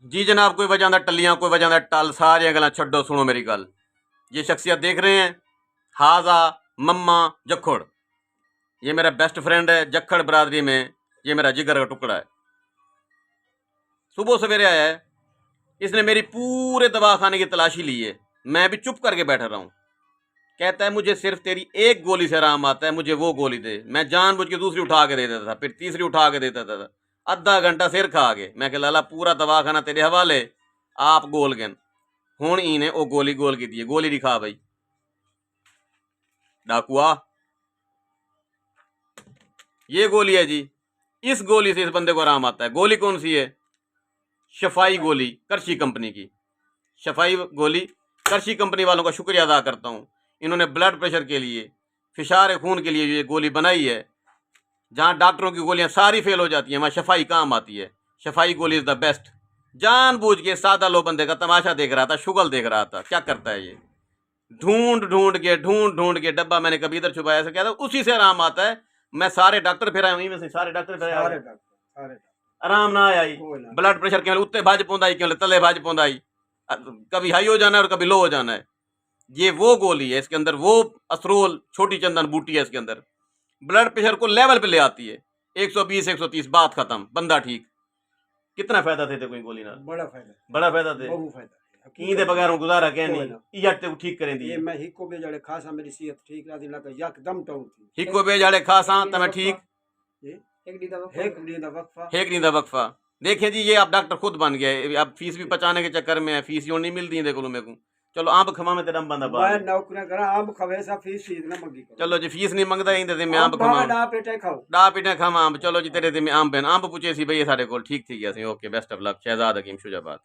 जी जनाब, कोई वजह ना टलियां, कोई वजह ना टल, सारियां गल्लां छड्डो, सुनो मेरी गल। ये शख्सियत देख रहे हैं, हाजा मम्मा जखड़, ये मेरा बेस्ट फ्रेंड है जखड़ बरादरी में, ये मेरा जिगर का टुकड़ा है। सुबह सवेरे आया है, इसने मेरी पूरे दवाखाने की तलाशी ली है, मैं भी चुप करके बैठा रहा हूँ। कहता है मुझे सिर्फ तेरी एक गोली से आराम आता है, मुझे वो गोली दे। मैं जानबूझ के दूसरी उठा के दे देता था, फिर तीसरी उठा के देता था। आधा घंटा सिर खा के मैं कह लाला पूरा दवाखाना तेरे हवाले, आप गोल गन हूँ इने वो गोली गोल की दी, गोली दिखा भाई डाकुआ, ये गोली है जी। इस गोली से इस बंदे को आराम आता है। गोली कौन सी है? शफाई गोली, करशी कंपनी की शफाई गोली। करशी कंपनी वालों का शुक्रिया अदा करता हूँ, इन्होंने ब्लड प्रेशर के लिए, फिशार खून के लिए ये गोली बनाई है। जहाँ डॉक्टरों की गोलियां सारी फेल हो जाती हैं, वहाँ शफाई काम आती है। शफाई गोली इज द बेस्ट। जानबूझ के सादा लो बंदे का तमाशा देख रहा था, शुगल देख रहा था। क्या करता है ये? ढूंढ ढूंढ के डब्बा मैंने कभी इधर छुपाया से क्या था, उसी से आराम आता है। मैं सारे डॉक्टर फिर वहीं में से सारे डॉक्टर फिर आराम ना आया। ब्लड प्रेशर केवल उत्ते भाज पौंदा, केवल तले भाज पौंदा, कभी हाई हो जाना है और कभी लो हो जाना है। ये वो गोली है, इसके अंदर वो असरोल छोटी चंदन बूटी है इसके अंदर, ब्लड प्रेशर को लेवल पे ले आती है। 120 130 बात खत्म, बंदा ठीक। कितना फायदा थे कोई गोली ना, बड़ा फायदा थे। बहुत फायदा की दे बगैर गुजारा कह नहीं इया ते ठीक करें दी। मैं हिको बे जड़े खासा मेरी सेहत ठीक रहती ना, तो यकदम टाउन थी। हिको बे जड़े खासा त मैं ठीक, एक दी दा वक्फा। देखिए जी, ये आप डॉक्टर खुद बन गए, अब फीस भी बचाने के चक्कर में है, फीस यो नहीं मिलती है देखो मेरे को। चलो आंब खवा में तेरा बंदा बात, मैं नौकरी करा आंब खवे सा फीस ना मंगी। चलो जी, फीस नहीं मंगदा इंदे ते मैं आंब खवा, डा पेटे खावा आंब। चलो जी, तेरे ते मैं आंब आंब पूछे सी भई सारे कोल ठीक थी गया सी। Okay, best of luck. Shahzad Hakim Shujabad.